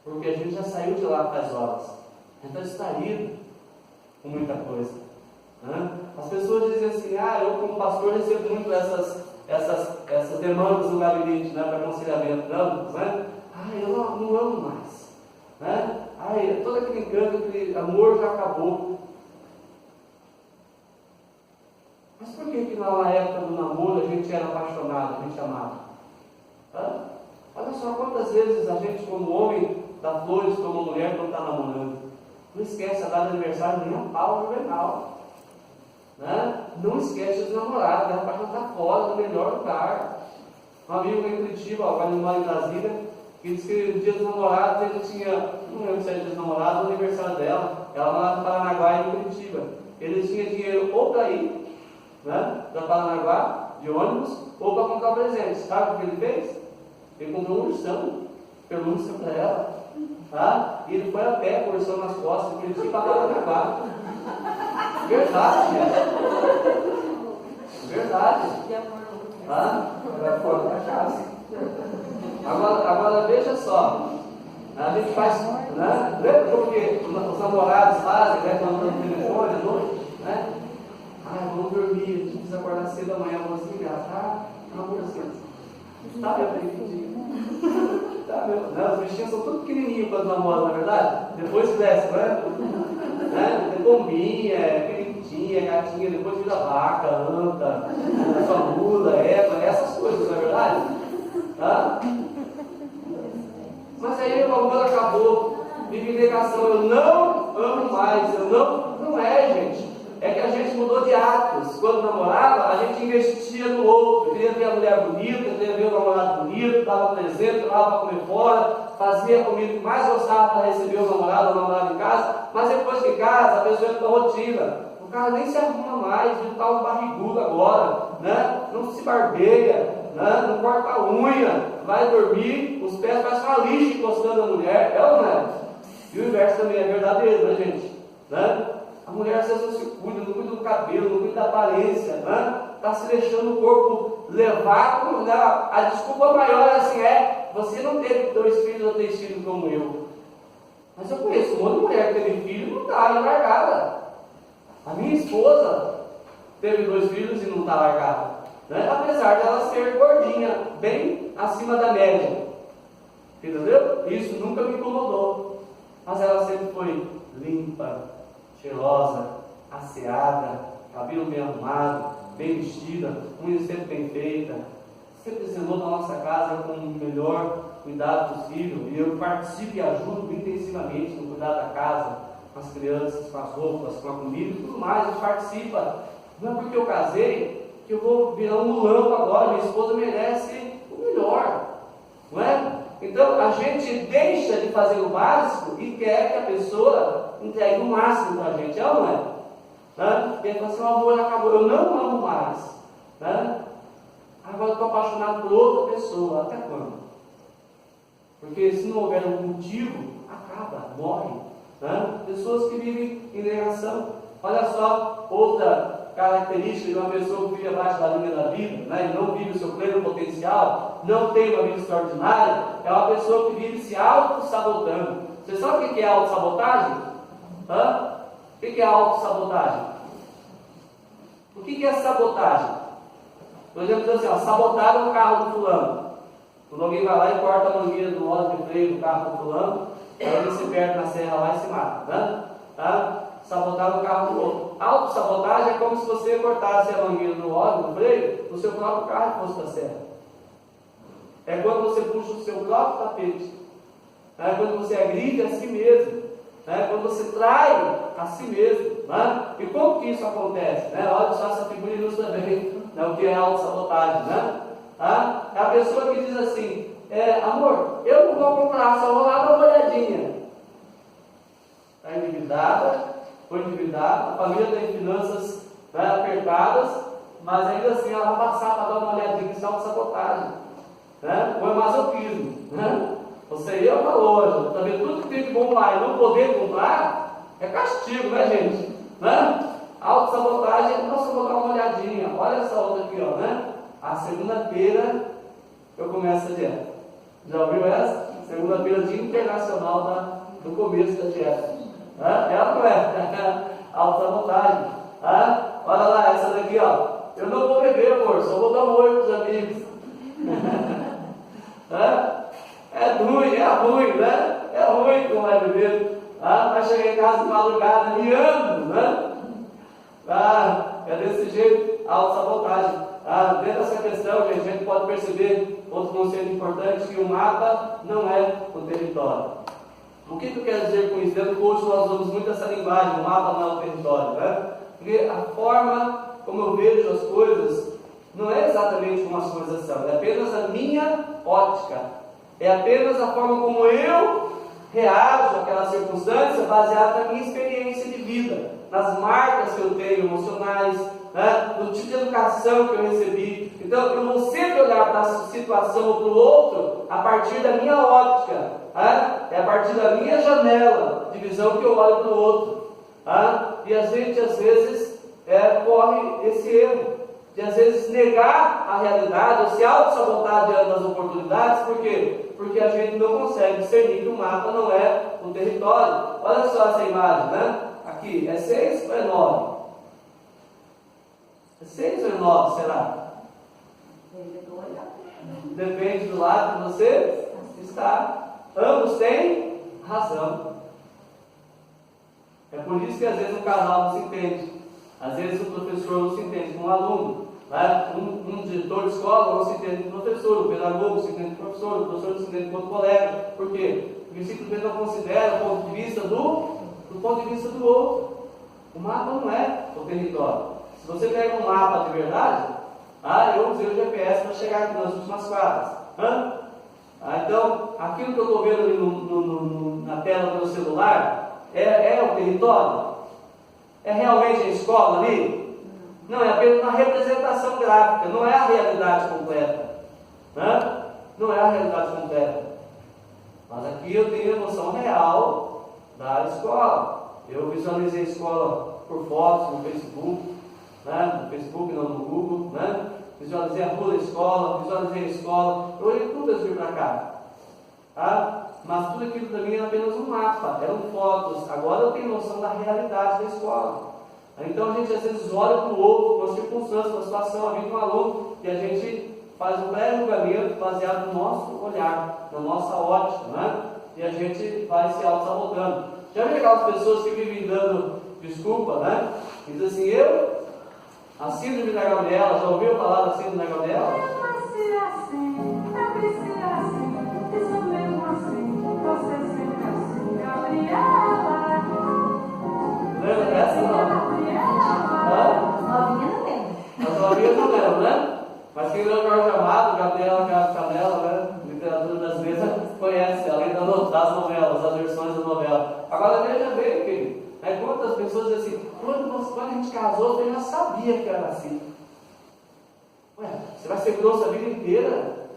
Porque a gente já saiu de lá faz horas. A gente está distraído com muita coisa. Né? As pessoas dizem assim: eu como pastor recebo muito essas demandas do gabinete, né, para aconselhamento, né? Eu não amo mais. Né? Todo aquele encanto, aquele amor já acabou. Mas por que na época do namoro a gente era apaixonado, a gente amava? Olha só quantas vezes a gente, como homem, dá flores para uma mulher quando está namorando. Não esquece a data de aniversário nem a pau juvenal. né? Não esquece dos namorados, ela vai estar fora do melhor lugar. Um amigo em Curitiba, agora ele mora em Brasília, que disse que no dia dos namorados ele tinha, não lembro se era dia dos namorados ou aniversário dela, ela morava no Paranaguá e em Curitiba. Ele tinha dinheiro ou para ir, né, para Paranaguá, de ônibus, ou para comprar presente. Sabe o que ele fez? Ele comprou um ursão, pelúcia para ela, tá? E ele foi a pé com o ursão nas costas, porque ele tinha para Paranaguá. Verdade, gente. Verdade. Tá? Agora fora da casa. Agora veja só. A gente faz, né? Lembra porque os namorados fazem, né? Quando estão no telefone à noite, né? Ai, vamos dormir, a gente precisa acordar cedo amanhã, vamos ligar, tá? Amorzinho. Tá, meu bem? Tá, meu. Né? Os bichinhos são tudo pequenininhos quando namoram, não é verdade? Depois cresce, né? Tem pombinha, periquitinha, gatinha, depois vira vaca, anta, sua mula, égua, essas coisas, não é verdade? Tá? Mas aí o amor acabou, vive em negação, eu não amo mais, não é, gente. É que a gente mudou de hábitos. Quando namorava, a gente investia no outro. Queria ver a mulher bonita, queria ver o namorado bonito, dava presente, dava para comer fora, fazia a comida que mais gostava para receber o namorado ou a namorada em casa. Mas depois que casa, a pessoa entra na rotina. O cara nem se arruma mais, ele está um barrigudo agora, né? Não se barbeia, né? Não corta a unha, vai dormir, os pés parecem uma lixa encostando na mulher. É ou não é? E o inverso também é verdadeiro, né, gente? Né? A mulher às vezes não se cuida, não cuida do cabelo, não cuida da aparência, né? Está se deixando o corpo levar. Né? A desculpa maior assim você não teve 2 filhos ou 3 filhos como eu. Mas eu conheço um monte de mulher que teve filho e não está largada. A minha esposa teve 2 filhos e não está largada, né? Apesar dela ser gordinha, bem acima da média. Entendeu? Isso nunca me incomodou. Mas ela sempre foi limpa, cheirosa, asseada, cabelo bem arrumado, bem vestida, unha sempre bem feita. Sempre zelou na nossa casa com o melhor cuidado possível. E eu participo e ajudo intensivamente no cuidado da casa, com as crianças, com as roupas, com a comida e tudo mais. A gente participa. Não é porque eu casei que eu vou virar um mulambo agora. Minha esposa merece o melhor, não é? Então a gente deixa de fazer o básico e quer que a pessoa entregue o máximo para a gente, é ou não é? Né? E aí fala assim, o amor acabou, eu não amo mais, né? Agora eu estou apaixonado por outra pessoa, até quando? Porque se não houver um motivo, acaba, morre, né? Pessoas que vivem em negação. Olha só, outra característica de uma pessoa que vive abaixo da linha da vida, né? E não vive o seu pleno potencial, não tem uma vida extraordinária, é uma pessoa que vive se auto-sabotando. Você sabe o que é auto-sabotagem? O que é autossabotagem? O que é sabotagem? Por exemplo, assim, sabotaram o carro do fulano. Quando alguém vai lá e corta a mangueira do óleo de freio do carro do fulano, aí ele se perde na serra lá e se mata, né? Sabotaram o carro do outro. Autossabotagem é como se você cortasse a mangueira do óleo do freio do seu próprio carro e fosse para a serra. É quando você puxa o seu próprio tapete. É quando você agride a si mesmo. É quando você trai a si mesmo. Né? E como que isso acontece? Né? Olha só, essa figura ilustra bem, né, o que é autossabotagem. Né? É a pessoa que diz assim, amor, eu não vou comprar, só vou lá dar uma olhadinha. Está endividada, foi endividada, a família tem finanças, né, apertadas, mas ainda assim ela vai passar para dar uma olhadinha, isso é autossabotagem. Né? Ou é masoquismo. Né? Você ir a uma loja, tá vendo tudo que tem de bom lá e não poder comprar, é castigo, né, gente? Né? Autossabotagem, nossa, vou dar uma olhadinha. Olha essa outra aqui, ó, né? A segunda-feira eu começo a dieta. Já ouviu essa? Segunda-feira, Dia Internacional do começo da dieta. Ela não é autossabotagem. Olha lá, essa daqui, ó. Eu não vou beber, amor, só vou dar um oi para os amigos. É ruim, né? É ruim que não vai beber. Vai chegar em casa de madrugada, miando, né? É desse jeito, autossabotagem. Dentro dessa questão, gente, a gente pode perceber outro conceito importante, que o mapa não é o território. O que tu quer dizer com isso? Dentro do curso nós usamos muito essa linguagem, o mapa não é o território, né? O Porque a forma como eu vejo as coisas não é exatamente como as coisas são, é apenas a minha ótica, é apenas a forma como eu reajo àquela circunstância baseada na minha experiência de vida, nas marcas que eu tenho emocionais, né? No tipo de educação que eu recebi. Então eu vou sempre olhar para a situação ou para o outro a partir da minha ótica, né? É a partir da minha janela de visão que eu olho para o outro, né? E a gente às vezes corre esse erro de às vezes negar a realidade ou se auto-sabotar diante das oportunidades. Por quê? Porque a gente não consegue discernir que o mapa não é o território. Olha só essa imagem, né? Aqui, é 6 ou é 9? É 6 ou é 9, será? Depende do lado que você está. Ambos têm razão. É por isso que às vezes o casal não se entende. Às vezes o professor não se entende com o aluno. Né? Um diretor de escola não se entende com o professor, o pedagogo não se entende com o professor não se entende com o colega. Por quê? Porque simplesmente não considera o ponto de vista do ponto de vista do outro. O mapa não é o território. Se você pega um mapa de verdade, eu usei o GPS para chegar aqui nas últimas quadras. Então, aquilo que eu estou vendo ali na tela do meu celular é o território? É realmente a escola ali? Não, é apenas uma representação gráfica, não é a realidade completa. Não é a realidade completa. Mas aqui eu tenho a noção real da escola. Eu visualizei a escola por fotos no Facebook, no Facebook não, no Google, visualizei a rua da escola, visualizei a escola, eu olhei tudo antes de vir para cá. Mas tudo aquilo para mim era apenas um mapa, eram fotos. Agora eu tenho noção da realidade da escola. Então a gente às vezes olha para o outro, com as circunstâncias, com a situação, a vida do aluno, e a gente faz um pré-julgamento baseado no nosso olhar, na nossa ótica, e a gente vai se auto-sabotando. Já viu aquelas pessoas que vivem dando desculpa, Diz assim, a síndrome da Gabriela, já ouviu falar da síndrome da Gabriela? Eu nasci assim, eu cresci assim, e sou mesmo assim, você sempre assim, Gabriela. Lembra dessa não? Novinha não lembra. As novinhas não lembram, né? Mas quem leu Jorge Amado, Gabriela Canela, literatura brasileira, conhece, além das novelas, das versões da novela. Agora veja bem, querido. Quantas pessoas dizem assim, quando a gente casou, eu já sabia que era assim. Ué, você vai ser grosso a vida inteira?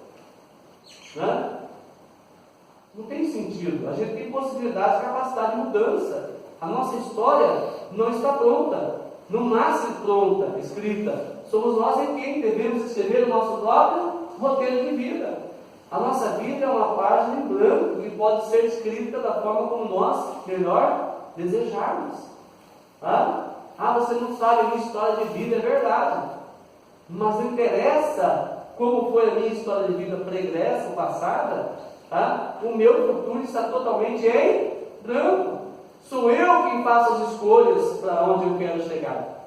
Não tem sentido. A gente tem possibilidade, capacidade de mudança. A nossa história não está pronta, não nasce pronta, escrita. Somos nós quem devemos escrever o nosso próprio roteiro de vida. A nossa vida é uma página em branco que pode ser escrita da forma como nós melhor desejarmos. Você não sabe a minha história de vida, é verdade. Mas não interessa como foi a minha história de vida pregressa, passada. O meu futuro está totalmente em branco. Sou eu quem faço as escolhas para onde eu quero chegar.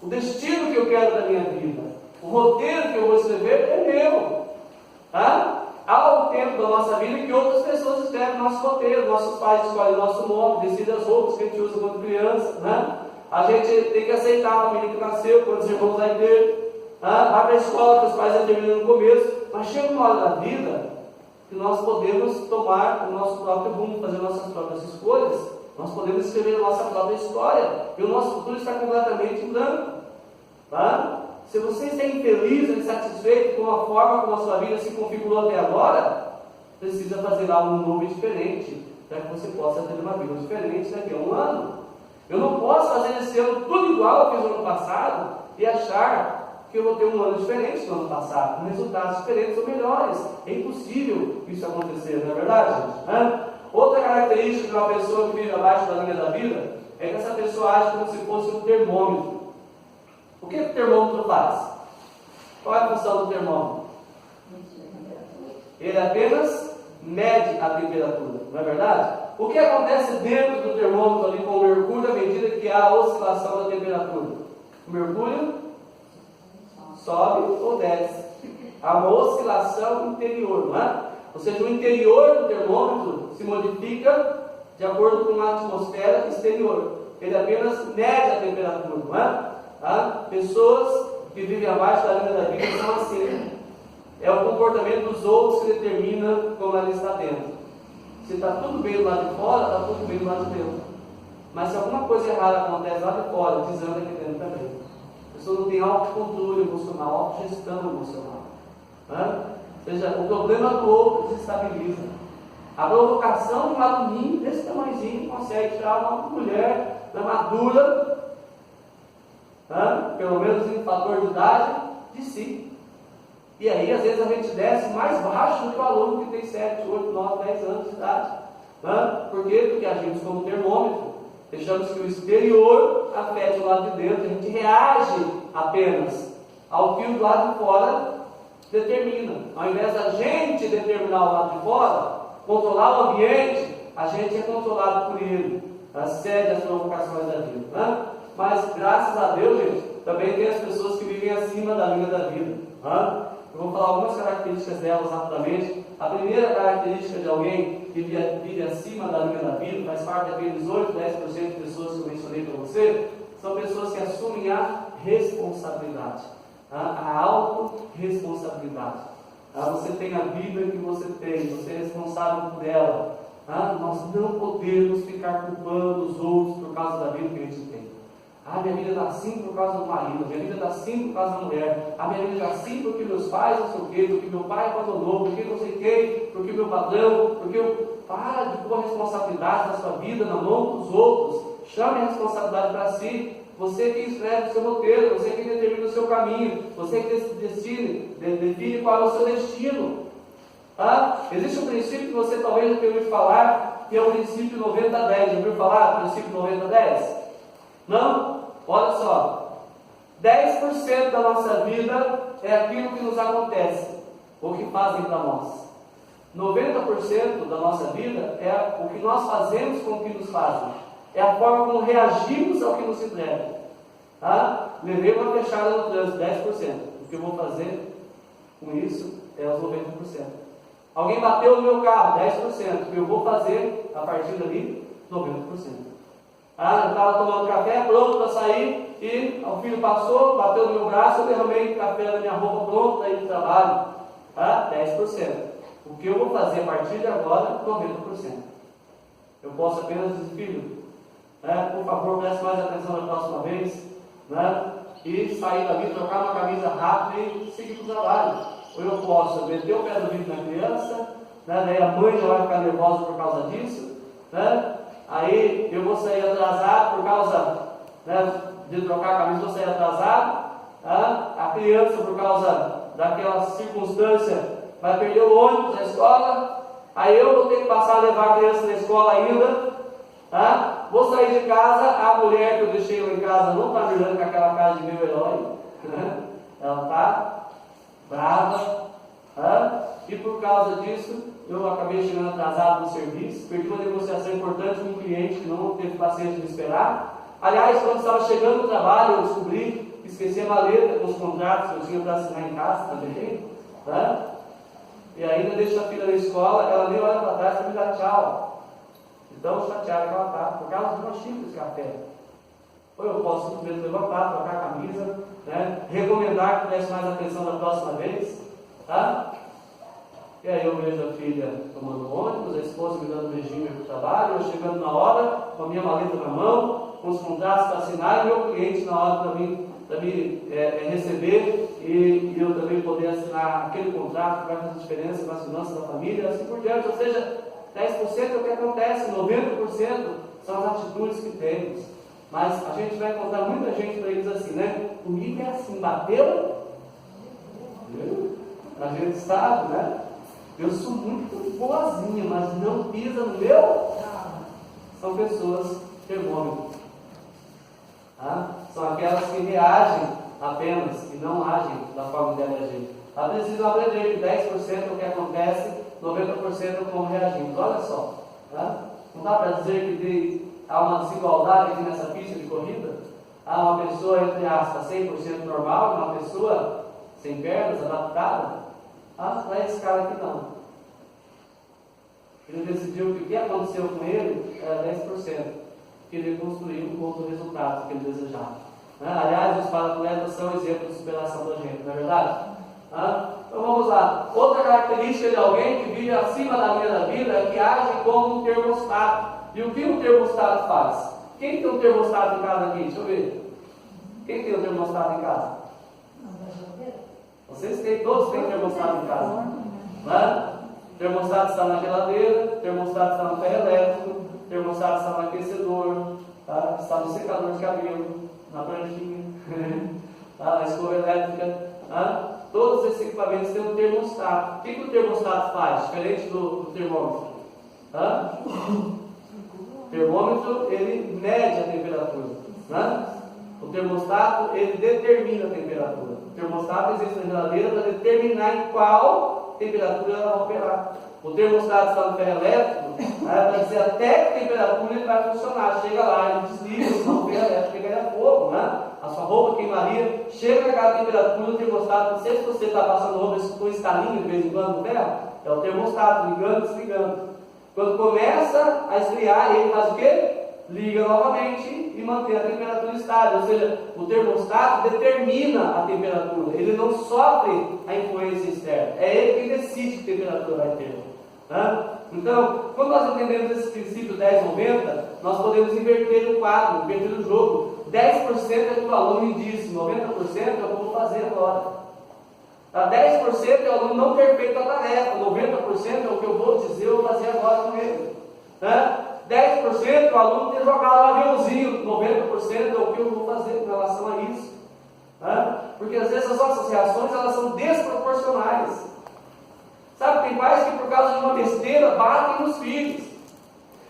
O destino que eu quero da minha vida, o roteiro que eu vou escrever é meu. Há um tempo da nossa vida que outras pessoas escrevem nosso roteiro, nossos pais escolhem nosso nome, decidem as roupas que a gente usa quando criança. A gente tem que aceitar a família que nasceu, quantos irmãos vai ter, vai para a escola que os pais determinam no começo, mas chega uma hora da vida que nós podemos tomar o nosso próprio rumo, fazer nossas próprias escolhas, nós podemos escrever a nossa própria história, e o nosso futuro está completamente em branco. Se você está infeliz ou insatisfeito com a forma como a sua vida se configurou até agora, precisa fazer algo novo e diferente, para que você possa ter uma vida diferente daqui a um ano. Eu não posso fazer esse ano tudo igual eu fiz no ano passado e achar que eu vou ter um ano diferente do ano passado, com resultados diferentes ou melhores. É impossível isso acontecer, não é verdade, gente? Outra característica de uma pessoa que vive abaixo da linha da vida é que essa pessoa age como se fosse um termômetro. O que o termômetro faz? Qual é a função do termômetro? Ele apenas mede a temperatura, não é verdade? O que acontece dentro do termômetro ali com o mercúrio à medida que há a oscilação da temperatura? O mercúrio sobe ou desce. Há uma oscilação interior, não é? Ou seja, o interior do termômetro se modifica de acordo com a atmosfera exterior. ele apenas mede a temperatura, não é? Pessoas que vivem abaixo da linha da vida são assim. É o comportamento dos outros que determina como ela está dentro. Se está tudo bem do lado de fora, está tudo bem do lado de dentro. Mas se alguma coisa errada acontece lá de fora, desanda aqui dentro também. A pessoa não tem autocontrole emocional, autogestão emocional. Ou seja, o problema do outro desestabiliza. A provocação de um aluninho desse tamanhozinho consegue tirar uma mulher madura, pelo menos em fator de idade, de si. E aí, às vezes, a gente desce mais baixo do que o aluno que tem 7, 8, 9, 10 anos de idade. Por quê? Porque agimos como termômetro. Deixamos que o exterior afete o lado de dentro. A gente reage apenas ao que o lado de fora determina. Ao invés da gente determinar o lado de fora, controlar o ambiente, a gente é controlado por ele. Cede as provocações da vida. Mas, graças a Deus, gente, também tem as pessoas que vivem acima da linha da vida. Eu vou falar algumas características delas rapidamente. A primeira característica de alguém que vive acima da linha da vida, faz parte daqueles 8, 10% de pessoas que eu mencionei para você, são pessoas que assumem a responsabilidade, a autorresponsabilidade. Você tem a vida que você tem, você é responsável por ela. Nós não podemos ficar culpando os outros por causa da vida que a gente tem. Minha vida está assim por causa do marido, minha vida está assim por causa da mulher, minha vida está assim porque meus pais não sei o quê, porque meu pai abandonou, porque não sei quem, porque meu patrão, porque eu... Para de pôr a responsabilidade da sua vida na mão dos outros. Chame a responsabilidade para si. Você que escreve o seu roteiro, você que determina o seu caminho, você que define qual é o seu destino. Existe um princípio que você talvez já tenha ouvido falar, que é o princípio 90-10. Já ouviu falar do princípio 90-10? Não? Olha só. 10% da nossa vida é aquilo que nos acontece, ou que fazem para nós. 90% da nossa vida é o que nós fazemos com o que nos fazem. É a forma como reagimos ao que nos entrega. Levei uma fechada no trânsito, 10%. O que eu vou fazer com isso é os 90%. Alguém bateu no meu carro, 10%. O que eu vou fazer a partir dali, 90%. Eu estava tomando café, pronto para sair, e o filho passou, bateu no meu braço, eu derramei café na minha roupa, pronto para ir para o trabalho. 10%. O que eu vou fazer a partir de agora, 90%. Eu posso apenas dizer, filho, por favor, preste mais atenção na próxima vez, e sair dali, trocar uma camisa rápida e seguir para o trabalho. Ou eu posso meter o pé do vidro na criança, daí a mãe já vai ficar nervosa por causa disso, aí eu vou sair atrasado por causa de trocar a camisa, vou sair atrasado, a criança, por causa daquela circunstância, vai perder o ônibus da escola, aí eu vou ter que passar a levar a criança na escola ainda, vou sair de casa, a mulher que eu deixei lá em casa não está mirando com aquela cara de meu herói, ela está brava, e por causa disso eu acabei chegando atrasado no serviço, perdi uma negociação importante com um cliente que não teve paciência de me esperar. Aliás, quando estava chegando no trabalho, eu descobri que esqueci a maleta com os contratos que eu tinha para assinar em casa também, e ainda deixo a filha na escola, ela nem olha para trás para me dar tchau. Então, chateada que ela está, por causa de uma xícara de café. Ou eu posso simplesmente levantar, trocar a camisa, recomendar que preste mais atenção na próxima vez, E aí eu vejo a filha tomando ônibus, a esposa me dando um beijinho para o trabalho, eu chegando na hora, com a minha maleta na mão, com os contratos para assinar, e meu cliente na hora para me receber, e eu também poder assinar aquele contrato que vai fazer diferença para as finanças da família, assim por diante. Ou seja, 10% é o que acontece, 90% são as atitudes que temos. Mas a gente vai encontrar muita gente para eles assim, comigo é assim, bateu? A gente sabe, eu sou muito boazinha, mas não pisa no meu. São pessoas termômetros. São aquelas que reagem apenas e não agem da forma de agir. Elas precisam aprender que 10% é o que acontece, 90% é como reagimos. Olha só, não dá para dizer que há uma desigualdade aqui nessa pista de corrida? Há uma pessoa, entre aspas, 100% normal, uma pessoa sem pernas, adaptada. Para esse cara aqui não. Ele decidiu que o que aconteceu com ele era 10%. querer construir um outro resultado que ele desejava. Aliás, os para-atletas são exemplos de superação da gente, não é verdade? Então vamos lá. Outra característica de alguém que vive acima da linha da vida é que age como um termostato. E o que um termostato faz? Quem tem um termostato em casa aqui? Deixa eu ver. Quem tem um termostato em casa? Vocês têm, todos têm termostato em casa. O termostato está na geladeira, o termostato está no ferro elétrico, o termostato está no aquecedor, está no secador de cabelo, na pranchinha, na escova elétrica. Todos esses equipamentos têm um termostato. O que o termostato faz, diferente do termômetro? O termômetro, ele mede a temperatura. O termostato, ele determina a temperatura. O termostato existe na geladeira para determinar em qual temperatura ela vai operar. O termostato está no ferro elétrico, para dizer até que temperatura ele vai funcionar. Chega lá, ele desliga, senão o ferro elétrico pegaria fogo, A sua roupa queimaria. Chega naquela temperatura, o termostato, não sei se você está passando roupa, escuta um estalinho de vez em quando no ferro, é o termostato ligando e desligando. Quando começa a esfriar, ele faz o quê? Liga novamente e mantém a temperatura estável. Ou seja, o termostato determina a temperatura. Ele não sofre a influência externa. É ele quem decide que temperatura vai ter. Então, quando nós entendemos esse princípio 10-90, nós podemos inverter o quadro, inverter o jogo. 10% é o que o aluno me disse, 90% é o que eu vou fazer agora. 10% é o aluno não ter feito a tarefa, 90% é o que eu vou dizer ou fazer agora com ele. 10% o aluno ter jogado um aviãozinho, 90% é o que eu vou fazer com relação a isso. Porque às vezes as nossas reações elas são desproporcionais. Sabe, tem pais que por causa de uma besteira batem nos filhos.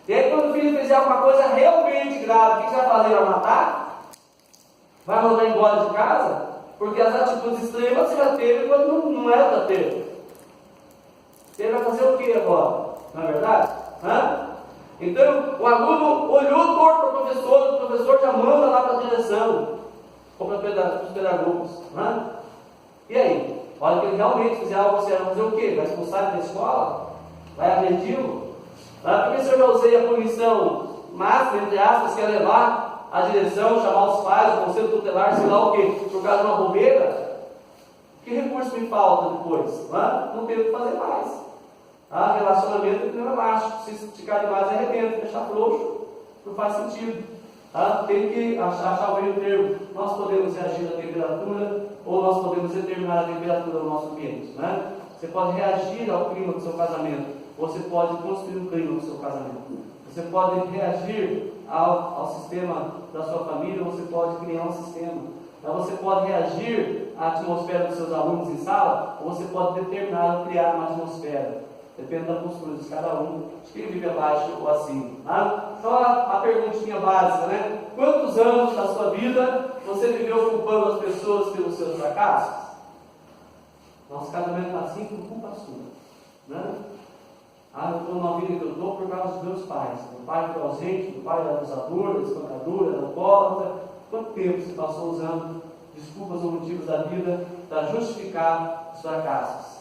E aí quando o filho fizer alguma coisa realmente grave, o que você vai fazer? Vai matar? Vai mandar embora de casa? Porque as atitudes extremas você já teve quando não era para ter. Ele vai fazer o que agora? Não é verdade? Então, o aluno olhou torto para o professor já manda lá para a direção, ou para os pedagogos. E aí? A hora que ele realmente fizer algo, você vai fazer o quê? Vai expulsar ele da escola? Vai agredi-lo? Porque se eu já usei a punição máxima, entre aspas, que é levar a direção, chamar os pais, o conselho tutelar, sei lá o quê, por causa de uma bobeira, que recurso me falta depois? Não tenho o que fazer mais. Relacionamento não é elástico, se esticar demais arrebenta, deixar frouxo, não faz sentido. Tem que achar o meio termo. Nós podemos reagir à temperatura ou nós podemos determinar a temperatura do nosso ambiente. Você pode reagir ao clima do seu casamento, ou você pode construir um clima do seu casamento. Você pode reagir ao sistema da sua família, ou você pode criar um sistema. Você pode reagir à atmosfera dos seus alunos em sala, ou você pode determinar ou criar uma atmosfera. Depende da postura de cada um, de quem vive abaixo ou acima. Então a perguntinha básica, Quantos anos da sua vida você viveu culpando as pessoas pelos seus fracassos? Nosso casamento está assim por culpa sua. Eu estou numa vida que eu estou por causa dos meus pais. Meu pai foi ausente, meu pai era abusador, espancador, era alcoólatra. Quanto tempo você passou usando desculpas ou motivos da vida para justificar os fracassos?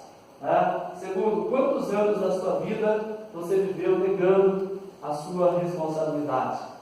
Segundo, quantos anos da sua vida você viveu negando a sua responsabilidade?